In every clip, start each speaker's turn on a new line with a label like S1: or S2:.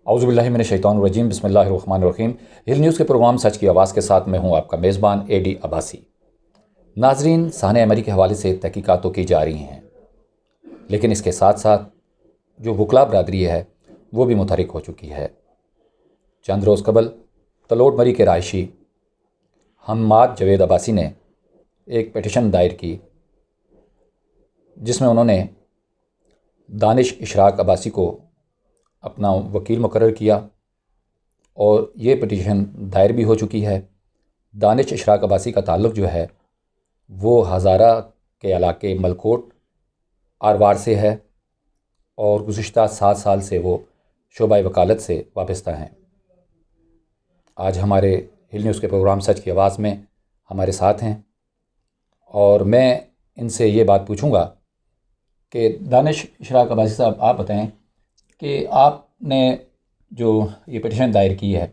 S1: اعوذ باللہ من الشیطان الرجیم، بسم اللہ الرحمن الرحیم۔ ہل نیوز کے پروگرام سچ کی آواز کے ساتھ میں ہوں آپ کا میزبان اے ڈی عباسی۔ ناظرین، سانحہ عمری کے حوالے سے تحقیقات تو کی جا رہی ہیں، لیکن اس کے ساتھ ساتھ جو وکلاء برادری ہے وہ بھی متحرک ہو چکی ہے۔ چند روز قبل تلوٹ مری کے رہائشی حماد جاوید عباسی نے ایک پیٹیشن دائر کی، جس میں انہوں نے دانش اشراق عباسی کو اپنا وکیل مقرر کیا، اور یہ پٹیشن دائر بھی ہو چکی ہے۔ دانش اشراق عباسی کا تعلق جو ہے وہ ہزارہ کے علاقے ملکوٹ آروار سے ہے، اور گزشتہ 7 سال سے وہ شعبہ وکالت سے وابستہ ہیں۔ آج ہمارے ہل نیوز کے پروگرام سچ کی آواز میں ہمارے ساتھ ہیں، اور میں ان سے یہ بات پوچھوں گا کہ دانش اشراق عباسی صاحب، آپ بتائیں کہ آپ نے جو یہ پٹیشن دائر کی ہے،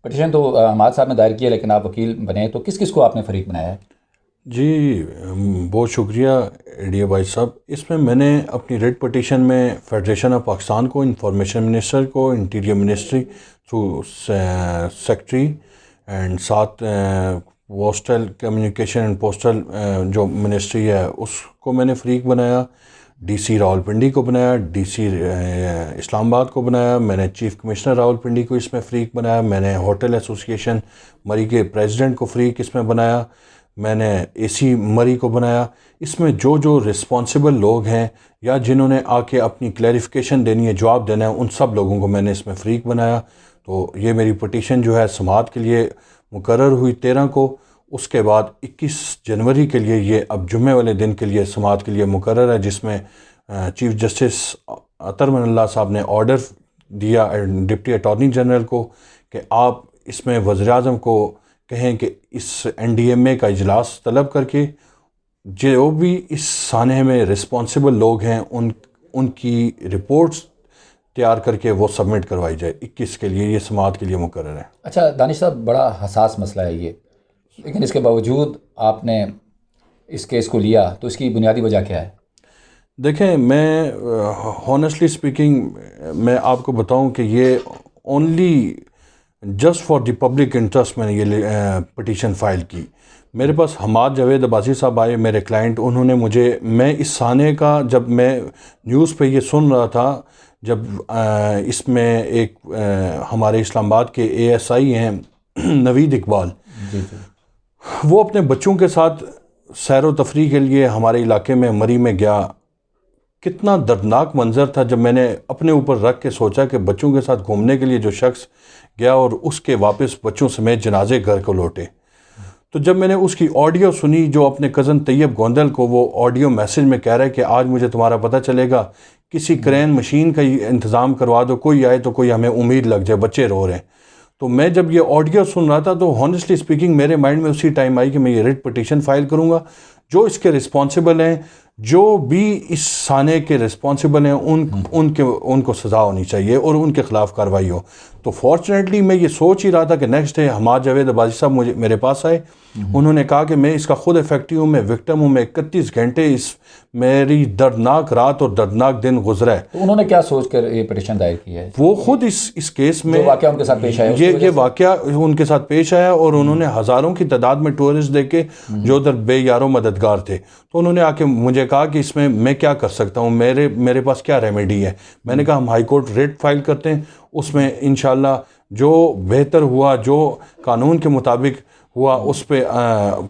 S1: پٹیشن تو حماد صاحب نے دائر کی ہے، لیکن آپ وکیل بنے تو کس کس کو آپ نے فریق بنایا ہے؟
S2: جی بہت شکریہ ایڈیا بھائی صاحب۔ اس میں نے اپنی ریٹ پٹیشن میں فیڈریشن آف پاکستان کو، انفارمیشن منسٹر کو، interior ministry through secretary and ساتھ پوسٹل کمیونیکیشن اینڈ پوسٹل جو منسٹری ہے اس کو میں نے فریق بنایا، ڈی سی راولپنڈی کو بنایا، ڈی سی اسلام آباد کو بنایا، میں نے چیف کمشنر راولپنڈی کو اس میں فریق بنایا، میں نے ہوٹل ایسوسیشن مری کے پریزیڈنٹ کو فریق اس میں بنایا، میں نے اے سی مری کو بنایا۔ اس میں جو رسپانسبل لوگ ہیں یا جنہوں نے آ کے اپنی کلیریفیکیشن دینی ہے، جواب دینا ہے، ان سب لوگوں کو میں نے اس میں فریق بنایا۔ تو یہ میری پٹیشن جو ہے سماعت کے لیے مقرر ہوئی 13 کو، اس کے بعد 21 جنوری کے لیے یہ اب جمعے والے دن کے لیے سماعت کے لیے مقرر ہے، جس میں چیف جسٹس عطر من اللہ صاحب نے آرڈر دیا ڈپٹی اٹارنی جنرل کو کہ آپ اس میں وزیر اعظم کو کہیں کہ اس NDMA کا اجلاس طلب کر کے جو بھی اس سانحے میں رسپانسبل لوگ ہیں ان کی رپورٹس تیار کر کے وہ سبمٹ کروائی جائے۔ 21 کے لیے یہ سماعت کے لیے مقرر ہے۔
S1: اچھا دانش صاحب، بڑا حساس مسئلہ ہے یہ، لیکن اس کے باوجود آپ نے اس کیس کو لیا، تو اس کی بنیادی وجہ کیا ہے؟
S2: دیکھیں، میں ہانیسٹلی اسپیکنگ میں آپ کو بتاؤں کہ یہ only just for the public interest میں نے یہ پٹیشن فائل کی۔ میرے پاس حماد جاوید عباسی صاحب آئے، میرے کلائنٹ، انہوں نے میں اس سانحے کا جب میں نیوز پہ یہ سن رہا تھا، جب اس میں ایک ہمارے اسلام آباد کے ASI ہیں نوید اقبال، وہ اپنے بچوں کے ساتھ سیر و تفریح کے لیے ہمارے علاقے میں مری میں گیا۔ کتنا دردناک منظر تھا جب میں نے اپنے اوپر رکھ کے سوچا کہ بچوں کے ساتھ گھومنے کے لیے جو شخص گیا اور اس کے واپس بچوں سمیت جنازے گھر کو لوٹے، تو جب میں نے اس کی آڈیو سنی، جو اپنے کزن طیب گوندل کو وہ آڈیو میسج میں کہہ رہا ہے کہ آج مجھے تمہارا پتہ چلے گا، کسی کرین مشین کا انتظام کروا دو، کوئی آئے تو کوئی ہمیں امید لگ جائے، بچے رو رہے ہیں۔ تو میں جب یہ آڈیو سن رہا تھا تو ہانیسٹلی اسپیکنگ میرے مائنڈ میں اسی ٹائم آئی کہ میں یہ ریٹ پٹیشن فائل کروں گا۔ جو اس کے رسپانسبل ہیں، جو بھی اس سانحے کے رسپانسبل ہیں، ان کو سزا ہونی چاہیے اور ان کے خلاف کارروائی ہو۔ تو فارچونیٹلی میں یہ سوچ ہی رہا تھا کہ نیکسٹ ڈے حماد جاوید عباسی صاحب میرے پاس آئے، انہوں نے کہا کہ میں اس کا خود افیکٹو ہوں، میں وکٹم ہوں، میں 31 گھنٹے اس میری دردناک رات اور دردناک دن گزرا ہے۔
S1: تو انہوں نے کیا سوچ کر یہ پٹیشن دائر کی ہے؟
S2: وہ خود اس کیس میں
S1: جو واقعہ ان کے ساتھ پیش آیا،
S2: یہ واقعہ ان کے ساتھ پیش آیا، اور انہوں نے ہزاروں کی تعداد میں ٹورسٹ دیکھے جو ادھر بے یارو مددگار تھے، تو انہوں نے آ کے مجھے کہا کہ اس میں کیا کر سکتا ہوں، میرے پاس کیا ریمیڈی ہے۔ میں نے کہا ہم ہائی کورٹ ریٹ فائل کرتے ہیں، اس میں انشاءاللہ جو بہتر ہوا، جو قانون کے مطابق ہوا، اس پہ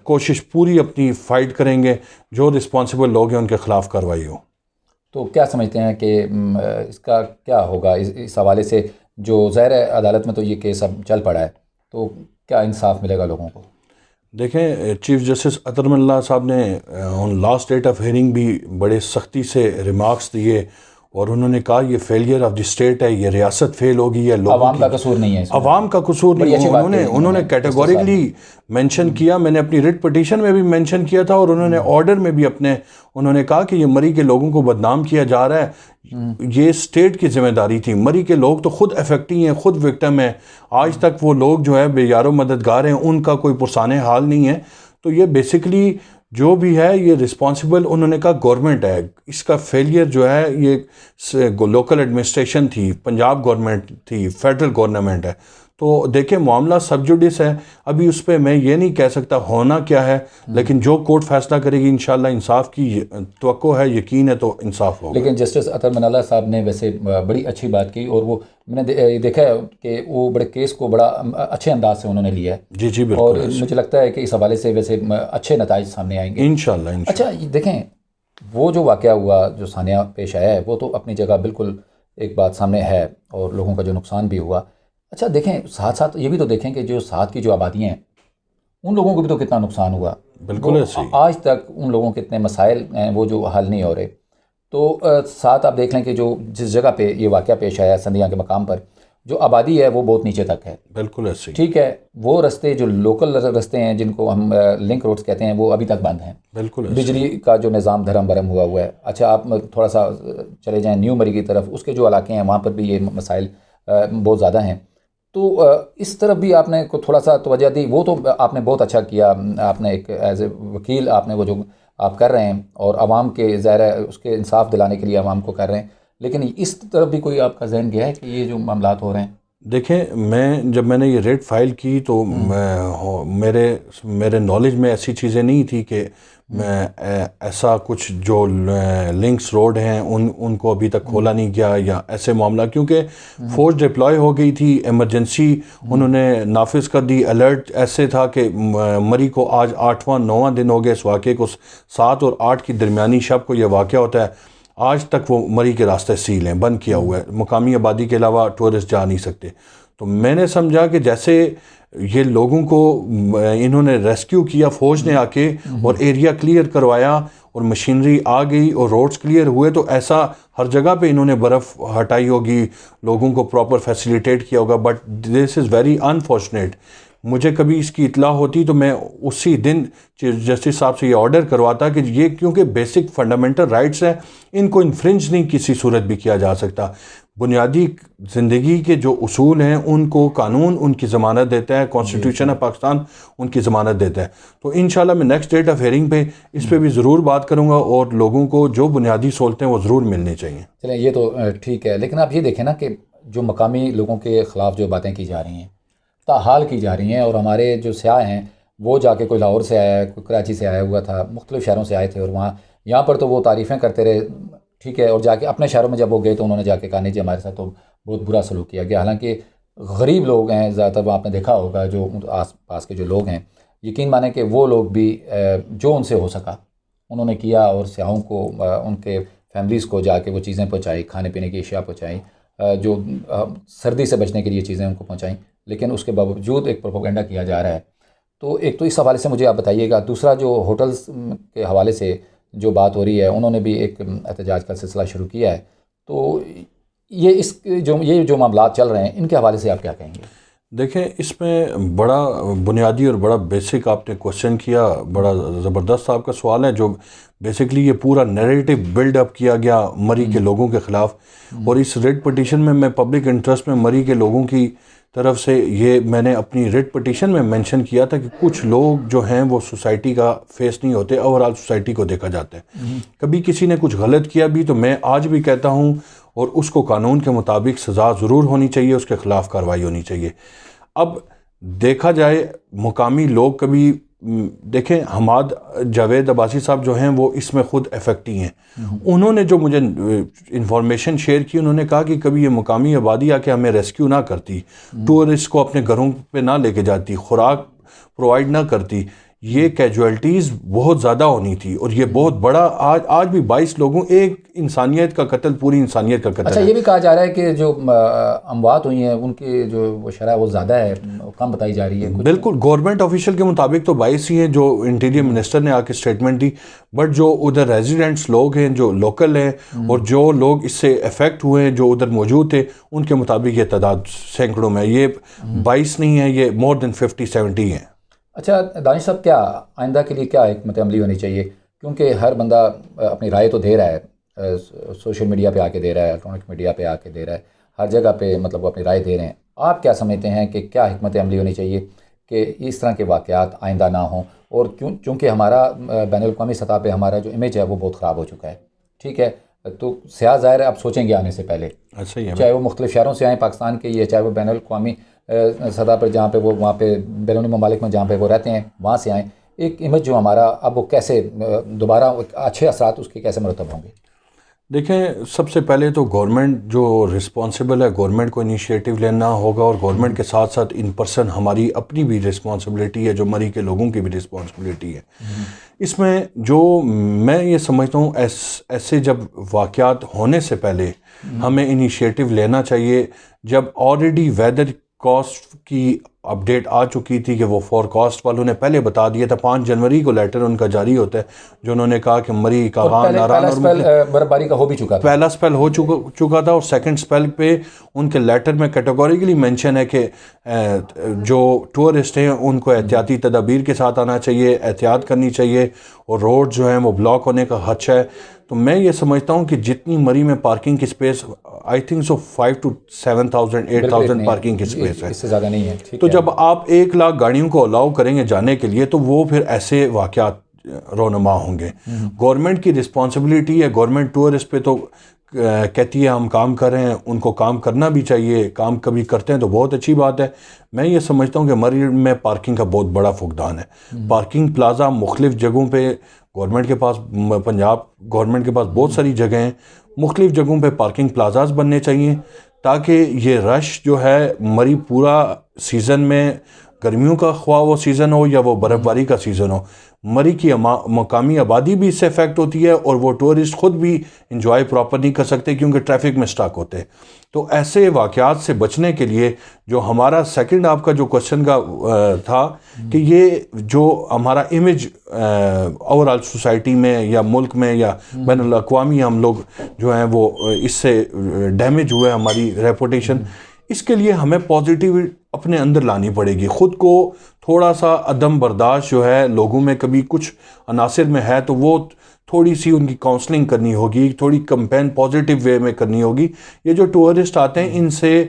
S2: کوشش پوری اپنی فائٹ کریں گے، جو رسپانسبل لوگ ہیں ان کے خلاف کارروائی ہو۔
S1: تو کیا سمجھتے ہیں کہ اس کا کیا ہوگا اس حوالے سے؟ جو ظاہر عدالت میں تو یہ کیس اب چل پڑا ہے، تو کیا انصاف ملے گا لوگوں کو؟
S2: دیکھیں، چیف جسٹس عطر من اللہ صاحب نے آن لاسٹ ڈیٹ آف ہیئرنگ بھی بڑے سختی سے ریمارکس دیے، اور انہوں نے کہا یہ فیلئر آف دی اسٹیٹ ہے، یہ ریاست فیل ہوگی ہے،
S1: عوام کا قصور نہیں ہے،
S2: عوام کا قصور نہیں ہے۔ انہوں نے کیٹیگوریکلی مینشن کیا، میں نے اپنی ریٹ پٹیشن میں بھی مینشن کیا تھا، اور انہوں نے آرڈر میں بھی انہوں نے کہا کہ یہ مری کے لوگوں کو بدنام کیا جا رہا ہے، یہ اسٹیٹ کی ذمہ داری تھی۔ مری کے لوگ تو خود افیکٹی ہیں، خود وکٹم ہیں، آج تک وہ لوگ جو ہے بے یارو مددگار ہیں، ان کا کوئی پرسان حال نہیں ہے۔ تو یہ بیسیکلی جو بھی ہے یہ رسپانسبل انہوں نے کہا گورنمنٹ ہے، اس کا فیلئر جو ہے یہ لوکل ایڈمنسٹریشن تھی، پنجاب گورنمنٹ تھی، فیڈرل گورنمنٹ ہے. تو دیکھیں معاملہ سب جوڈس ہے، ابھی اس پہ میں یہ نہیں کہہ سکتا ہونا کیا ہے، لیکن جو کورٹ فیصلہ کرے گی انشاءاللہ انصاف کی توقع ہے، یقین ہے تو انصاف ہوگا.
S1: لیکن جسٹس اطہر منالہ صاحب نے ویسے بڑی اچھی بات کی، اور وہ میں نے دیکھا ہے کہ وہ بڑے کیس کو بڑا اچھے انداز سے انہوں نے لیا ہے.
S2: جی جی
S1: اور
S2: بالکل،
S1: مجھے لگتا ہے کہ اس حوالے سے ویسے اچھے نتائج سامنے آئیں گے
S2: انشاءاللہ.
S1: اچھا دیکھیں، وہ جو واقعہ ہوا، جو ثانیہ پیش آیا ہے، وہ تو اپنی جگہ بالکل ایک بات سامنے ہے، اور لوگوں کا جو نقصان بھی ہوا. اچھا دیکھیں، ساتھ ساتھ یہ بھی تو دیکھیں کہ جو ساتھ کی جو آبادیاں ہیں ان لوگوں کو بھی تو کتنا نقصان ہوا.
S2: بالکل ایسے ہی.
S1: آج تک ان لوگوں کے اتنے مسائل ہیں وہ جو حل نہیں ہو رہے. تو ساتھ آپ دیکھ لیں کہ جو جس جگہ پہ یہ واقعہ پیش آیا سندھیا کے مقام پر، جو آبادی ہے وہ بہت نیچے تک ہے.
S2: بالکل ایسے ہی.
S1: ٹھیک ہے، وہ رستے جو لوکل رستے ہیں جن کو ہم لنک روڈز کہتے ہیں وہ ابھی تک بند ہیں.
S2: بالکل ایسے ہی.
S1: بجلی کا جو نظام دھرم برہم ہوا ہے. اچھا آپ تھوڑا سا چلے جائیں نیو مری کی طرف، اس کے جو علاقے ہیں وہاں پر بھی یہ مسائل بہت زیادہ ہیں. تو اس طرف بھی آپ نے تھوڑا سا توجہ دی. وہ تو آپ نے بہت اچھا کیا، آپ نے ایک ایز اے وکیل آپ نے وہ جو آپ کر رہے ہیں، اور عوام کے ظاہر ہے اس کے انصاف دلانے کے لیے عوام کو کر رہے ہیں. لیکن اس طرف بھی کوئی آپ کا ذہن گیا ہے کہ یہ جو معاملات ہو رہے ہیں؟
S2: دیکھیں، جب میں نے یہ ریٹ فائل کی تو میرے نالج میں ایسی چیزیں نہیں تھی کہ میں ایسا کچھ جو لنکس روڈ ہیں ان کو ابھی تک کھولا نہیں گیا یا ایسے معاملہ، کیونکہ فورس ڈپلوائے ہو گئی تھی، ایمرجنسی انہوں نے نافذ کر دی. الرٹ ایسے تھا کہ مری کو آج 8واں 9واں دن ہو گیا اس واقعے کو، 7 اور 8 کی درمیانی شب کو یہ واقعہ ہوتا ہے. آج تک وہ مری کے راستے سیل ہیں، بند کیا ہوا ہے، مقامی آبادی کے علاوہ ٹورسٹ جا نہیں سکتے. تو میں نے سمجھا کہ جیسے یہ لوگوں کو انہوں نے ریسکیو کیا فوج نے آ کے اور ایریا کلیئر کروایا اور مشینری آ گئی اور روڈز کلیئر ہوئے، تو ایسا ہر جگہ پہ انہوں نے برف ہٹائی ہوگی، لوگوں کو پراپر فیسیلیٹیٹ کیا ہوگا. But this is very unfortunate. مجھے کبھی اس کی اطلاع ہوتی تو میں اسی دن جسٹس صاحب سے یہ آرڈر کرواتا کہ یہ کیونکہ بیسک فنڈامنٹل رائٹس ہیں، ان کو انفرنج نہیں کسی صورت بھی کیا جا سکتا. بنیادی زندگی کے جو اصول ہیں ان کو قانون ان کی ضمانت دیتا ہے، کانسٹیٹیوشن آف پاکستان ان کی ضمانت دیتا ہے. تو انشاءاللہ میں نیکسٹ ڈیٹ آف ہیئرنگ پہ اس پہ بھی ضرور بات کروں گا، اور لوگوں کو جو بنیادی سہولتیں وہ ضرور ملنی چاہیے.
S1: چلیں یہ تو ٹھیک ہے، لیکن آپ یہ دیکھیں نا کہ جو مقامی لوگوں کے خلاف جو باتیں کی جا رہی ہیں، تاحال کی جا رہی ہیں، اور ہمارے جو سیاح ہیں وہ جا کے کوئی لاہور سے آیا ہے، کوئی کراچی سے آیا ہوا تھا، مختلف شہروں سے آئے تھے، اور یہاں پر تو وہ تعریفیں کرتے رہے. ٹھیک ہے، اور جا کے اپنے شہروں میں جب وہ گئے تو انہوں نے جا کے کہا نہیں جی ہمارے ساتھ تو بہت برا سلوک کیا گیا. حالانکہ غریب لوگ ہیں زیادہ تر، وہ آپ نے دیکھا ہوگا جو آس پاس کے جو لوگ ہیں، یقین مانیں کہ وہ لوگ بھی جو ان سے ہو سکا انہوں نے کیا، اور سیاحوں کو ان کے فیملیز کو جا کے وہ چیزیں پہنچائی، کھانے پینے کی اشیاء پہنچائیں، جو سردی سے بچنے کے لیے چیزیں ان کو پہنچائیں. لیکن اس کے باوجود ایک پروپیگنڈا کیا جا رہا ہے. تو ایک تو اس حوالے سے مجھے آپ بتائیے گا. دوسرا جو ہوٹلز کے حوالے سے جو بات ہو رہی ہے، انہوں نے بھی ایک احتجاج کا سلسلہ شروع کیا ہے. تو یہ جو معاملات چل رہے ہیں ان کے حوالے سے آپ کیا کہیں گے؟
S2: دیکھیں، اس میں بڑا بنیادی اور بڑا بیسک آپ نے کوشچن کیا، بڑا زبردست آپ کا سوال ہے، جو بیسکلی یہ پورا نیریٹو بلڈ اپ کیا گیا مری کے لوگوں کے خلاف. اور اس ریٹ پٹیشن میں پبلک انٹرسٹ میں مری کے لوگوں کی طرف سے یہ میں نے اپنی ریٹ پٹیشن میں مینشن کیا تھا کہ کچھ لوگ جو ہیں وہ سوسائٹی کا فیس نہیں ہوتے، اوورآل سوسائٹی کو دیکھا جاتا ہے. کبھی کسی نے کچھ غلط کیا بھی تو میں آج بھی کہتا ہوں، اور اس کو قانون کے مطابق سزا ضرور ہونی چاہیے، اس کے خلاف کارروائی ہونی چاہیے. اب دیکھا جائے مقامی لوگ کبھی دیکھیں، حماد جاوید عباسی صاحب جو ہیں وہ اس میں خود افیکٹی ہیں. انہوں نے جو مجھے انفارمیشن شیئر کی، انہوں نے کہا کہ کبھی یہ مقامی آبادی آ کے ہمیں ریسکیو نہ کرتی، ٹورسٹ کو اپنے گھروں پہ نہ لے کے جاتی، خوراک پرووائڈ نہ کرتی، یہ کیجویلٹیز بہت زیادہ ہونی تھی. اور یہ بہت بڑا آج بھی 22 لوگوں، ایک انسانیت کا قتل، پوری انسانیت کا قتل.
S1: اچھا یہ بھی کہا جا رہا ہے کہ جو اموات ہوئی ہیں ان کی جو وہ شرح وہ زیادہ ہے، کم بتائی جا رہی ہے.
S2: بالکل، گورنمنٹ آفیشل کے مطابق تو 22 ہی ہیں جو انٹیریئر منسٹر نے آ کے اسٹیٹمنٹ دی. بٹ جو ادھر ریزیڈنٹس لوگ ہیں، جو لوکل ہیں، اور جو لوگ اس سے افیکٹ ہوئے ہیں جو ادھر موجود تھے، ان کے مطابق یہ تعداد سینکڑوں میں، یہ 22 نہیں ہے، یہ مور دین 50-70 ہیں.
S1: اچھا دانش صاحب، کیا آئندہ کے لیے کیا حکمت عملی ہونی چاہیے؟ کیونکہ ہر بندہ اپنی رائے تو دے رہا ہے، سوشل میڈیا پہ آ کے دے رہا ہے، الیکٹرانک میڈیا پہ آ کے دے رہا ہے، ہر جگہ پہ مطلب وہ اپنی رائے دے رہے ہیں. آپ کیا سمجھتے ہیں کہ کیا حکمت عملی ہونی چاہیے کہ اس طرح کے واقعات آئندہ نہ ہوں، اور چونکہ ہمارا بین الاقوامی سطح پہ ہمارا جو امیج ہے وہ بہت خراب ہو چکا ہے، ٹھیک ہے، تو سیاح ظاہر ہے اب سوچیں گے آنے سے پہلے، چاہے وہ مختلف شہروں سے آئیں پاکستان کے، یا چاہے وہ بین الاقوامی سطح پر جہاں پہ وہ وہاں پہ بیرونی ممالک میں جہاں پہ وہ رہتے ہیں وہاں سے آئیں، ایک امیج جو ہمارا اب وہ کیسے دوبارہ اچھے اثرات اس کے کیسے مرتب ہوں گے؟
S2: دیکھیں، سب سے پہلے تو گورنمنٹ جو رسپانسبل ہے، گورنمنٹ کو انیشیٹو لینا ہوگا، اور گورنمنٹ کے ساتھ ساتھ ان پرسن ہماری اپنی بھی رسپانسبلٹی ہے، جو مری کے لوگوں کی بھی رسپانسبلٹی ہے۔ اس میں جو میں یہ سمجھتا ہوں، ایسے جب واقعات ہونے سے پہلے ہمیں انیشیٹو لینا چاہیے۔ جب آلریڈی ویدر کاسٹ کی اپڈیٹ آ چکی تھی کہ وہ فور کاسٹ والوں نے پہلے بتا دیا تھا، 5 جنوری کو لیٹر ان کا جاری ہوتا ہے جو انہوں نے کہا کہ مری کا
S1: پہلا سپیل برفباری کا ہو بھی چکا تھا،
S2: پہلا سپیل ہو چکا تھا، اور سیکنڈ سپیل پہ ان کے لیٹر میں کیٹیگوریکلی مینشن ہے کہ جو ٹورسٹ ہیں ان کو احتیاطی تدابیر کے ساتھ آنا چاہیے، احتیاط کرنی چاہیے، اور روڈ جو ہیں وہ بلاک ہونے کا خدشہ ہے۔ تو میں یہ سمجھتا ہوں کہ جتنی مری میں پارکنگ کی space I think so 5,000 to 7,000 8,000 parking کی سپیس ہے،
S1: اس سے زیادہ نہیں ہے۔
S2: تو جب آپ 1,00,000 گاڑیوں کو الاؤ کریں گے جانے کے لیے، تو وہ پھر ایسے واقعات رونما ہوں گے۔ گورنمنٹ کی رسپانسبلٹی ہے، گورنمنٹ ٹورسٹ پہ تو کہتی ہے ہم کام کر رہے ہیں، ان کو کام کرنا بھی چاہیے، کام کبھی کرتے ہیں تو بہت اچھی بات ہے۔ میں یہ سمجھتا ہوں کہ مری میں پارکنگ کا بہت بڑا فقدان ہے۔ پارکنگ پلازا مختلف جگہوں پہ گورنمنٹ کے پاس، پنجاب گورنمنٹ کے پاس بہت ساری جگہیں ہیں، مختلف جگہوں پہ پارکنگ پلازاز بننے چاہیے، تاکہ یہ رش جو ہے مری پورا سیزن میں، گرمیوں کا خواہ وہ سیزن ہو یا وہ برف باری کا سیزن ہو، مری کی مقامی آبادی بھی اس سے افیکٹ ہوتی ہے، اور وہ ٹورسٹ خود بھی انجوائے پراپر نہیں کر سکتے کیونکہ ٹریفک میں سٹاک ہوتے ہیں۔ تو ایسے واقعات سے بچنے کے لیے جو ہمارا سیکنڈ آپ کا جو کوشچن کا تھا کہ یہ جو ہمارا امیج اوور آل سوسائٹی میں یا ملک میں یا بین الاقوامی ہم لوگ جو ہیں وہ اس سے ڈیمیج ہوئے ہماری ریپوٹیشن، اس کے لیے ہمیں پازیٹیو اپنے اندر لانی پڑے گی۔ خود کو تھوڑا سا عدم برداشت جو ہے لوگوں میں کبھی کچھ عناصر میں ہے، تو وہ تھوڑی سی ان کی کاؤنسلنگ کرنی ہوگی، تھوڑی کمپین پازیٹیو وے میں کرنی ہوگی۔ یہ جو ٹورسٹ آتے ہیں ان سے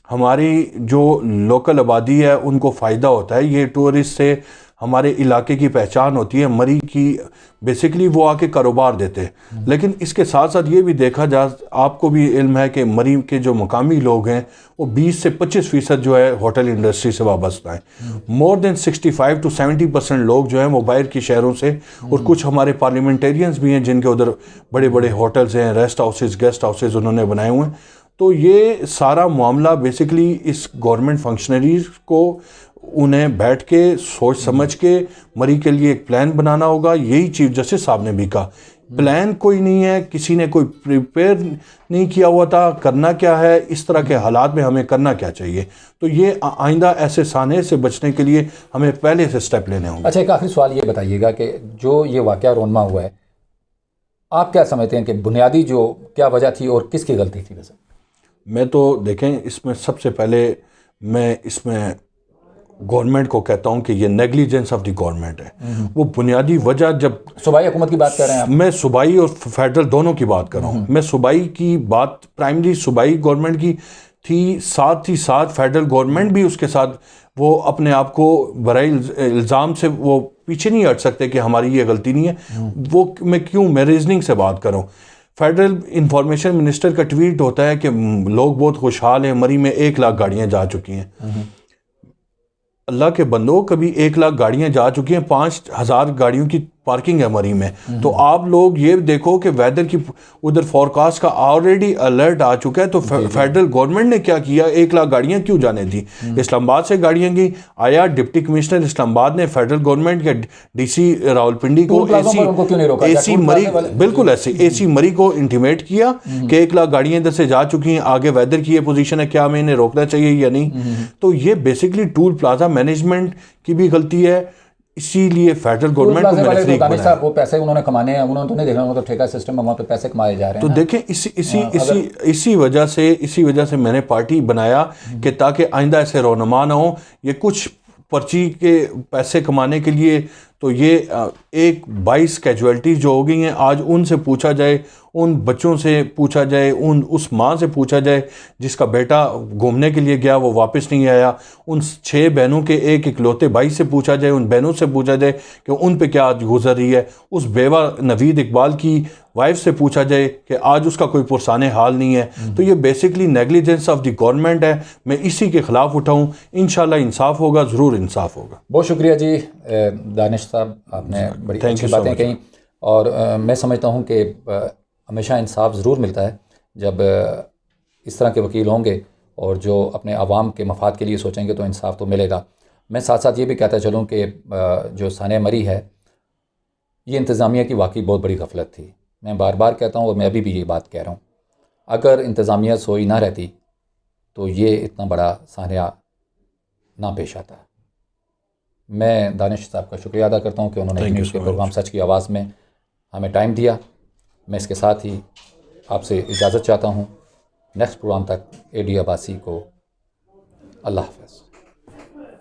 S2: ہماری جو لوکل آبادی ہے ان کو فائدہ ہوتا ہے، یہ ٹورسٹ سے ہمارے علاقے کی پہچان ہوتی ہے، مری کی بیسیکلی وہ آ کے کاروبار دیتے ہیں۔ لیکن اس کے ساتھ ساتھ یہ بھی دیکھا جا، آپ کو بھی علم ہے کہ مری کے جو مقامی لوگ ہیں وہ 20 سے 25% جو ہے ہوٹل انڈسٹری سے وابستہ ہیں۔ مور دین 65 to 70% لوگ جو ہیں وہ باہر کی شہروں سے، اور کچھ ہمارے پارلیمنٹیرینز بھی ہیں جن کے ادھر بڑے بڑے ہوٹلز ہیں، ریسٹ ہاؤسز، گیسٹ ہاؤسز انہوں نے بنائے ہوئے ہیں۔ تو یہ سارا معاملہ بیسیکلی اس گورنمنٹ فنکشنریز کو انہیں بیٹھ کے سوچ سمجھ کے مری کے لیے ایک پلان بنانا ہوگا۔ یہی چیف جسٹس صاحب نے بھی کہا، پلان کوئی نہیں ہے، کسی نے کوئی پریپیئر نہیں کیا ہوا تھا، کرنا کیا ہے، اس طرح کے حالات میں ہمیں کرنا کیا چاہیے۔ تو یہ آئندہ ایسے سانے سے بچنے کے لیے ہمیں پہلے سے سٹیپ لینے ہوں گے۔
S1: اچھا، ایک آخری سوال یہ بتائیے گا کہ جو یہ واقعہ رونما ہوا ہے، آپ کیا سمجھتے ہیں کہ بنیادی جو کیا وجہ تھی اور کس کی غلطی تھی ویسے؟
S2: میں تو دیکھیں، اس میں سب سے پہلے میں اس میں گورنمنٹ کو کہتا ہوں کہ یہ نیگلیجنس آف دی گورنمنٹ ہے۔ وہ بنیادی وجہ، جب
S1: صوبائی حکومت کی بات کر رہے ہیں آپ؟
S2: میں صوبائی اور فیڈرل دونوں کی بات کر رہا ہوں۔ میں صوبائی کی بات پرائمری صوبائی گورنمنٹ کی تھی، ساتھ ہی ساتھ فیڈرل گورنمنٹ بھی اس کے ساتھ وہ اپنے آپ کو برائے الزام سے وہ پیچھے نہیں ہٹ سکتے کہ ہماری یہ غلطی نہیں ہے۔ وہ میں ریزننگ سے بات کر رہا ہوں۔ فیڈرل انفارمیشن منسٹر کا ٹویٹ ہوتا ہے کہ لوگ بہت خوشحال ہیں، مری میں 1,00,000 گاڑیاں جا چکی ہیں۔ اللہ کے بندو، کبھی 1,00,000 گاڑیاں جا چکی ہیں، 5,000 گاڑیوں کی پارکنگ ہے مری میں۔ تو آپ لوگ یہ دیکھو کہ ویدر کی ادھر فورکاسٹ کا آلریڈی الرٹ آ چکا ہے، تو فیڈرل گورنمنٹ نے کیا کیا؟ 1,00,000 گاڑیاں کیوں جانے دی؟ اسلام آباد سے گاڑیاں گئی، آیا ڈپٹی کمشنر اسلام آباد نے فیڈرل گورنمنٹ کے ڈی سی راولپنڈی کو اے سی مری، بالکل ایسے اے سی مری کو انٹیمیٹ کیا کہ 1,00,000 گاڑیاں ادھر سے جا چکی ہیں، آگے ویدر کی یہ پوزیشن ہے، کیا ہمیں انہیں روکنا چاہیے یا نہیں؟ تو یہ بیسکلی ٹول پلازا مینجمنٹ کی بھی غلطی ہے، اسی لیے فیڈرل گورنمنٹ کو میں نے فریق بنایا۔
S1: وہ پیسے انہوں نے کمانے ہیں، انہوں نے تو نہیں دیکھنا، تو ٹھیکہ سسٹم میں وہاں پہ پیسے کمائے جا رہے ہیں۔
S2: تو دیکھیں اسی وجہ سے میں نے پارٹی بنایا کہ تاکہ آئندہ ایسے رونما نہ ہو۔ یہ کچھ پرچی کے پیسے کمانے کے لیے تو یہ 22 کیجویلٹیز جو ہو گئی ہیں، آج ان سے پوچھا جائے، ان بچوں سے پوچھا جائے، اس ماں سے پوچھا جائے جس کا بیٹا گھومنے کے لیے گیا وہ واپس نہیں آیا، ان 6 بہنوں کے ایک اکلوتے بھائی سے پوچھا جائے، ان بہنوں سے پوچھا جائے کہ ان پہ کیا آج گزر رہی ہے، اس بیوہ نوید اقبال کی وائف سے پوچھا جائے کہ آج اس کا کوئی پرسان حال نہیں ہے. تو یہ basically negligence of the government ہے. میں اسی کے خلاف اٹھاؤں. انشاءاللہ انصاف ہوگا، ضرور انصاف ہوگا.
S1: بہت شکریہ جی دانش صاحب، آپ نے بڑی اچھی باتیں کہیں، اور میں سمجھتا ہوں کہ ہمیشہ انصاف ضرور ملتا ہے جب اس طرح کے وکیل ہوں گے اور جو اپنے عوام کے مفاد کے لیے سوچیں گے تو انصاف تو ملے گا. میں ساتھ ساتھ یہ بھی کہتا چلوں کہ جو سانحہ مری ہے یہ انتظامیہ کی واقعی بہت بڑی غفلت تھی. میں بار بار کہتا ہوں اور میں ابھی بھی یہ بات کہہ رہا ہوں، اگر انتظامیہ سوئی نہ رہتی تو یہ اتنا بڑا سانحہ نہ پیش آتا. میں دانش صاحب کا شکریہ ادا کرتا ہوں کہ انہوں نے نیوز کے پروگرام سچ کی آواز میں ہمیں ٹائم دیا. میں اس کے ساتھ ہی آپ سے اجازت چاہتا ہوں. نیکسٹ پروگرام تک AD عباسی کو اللہ حافظ.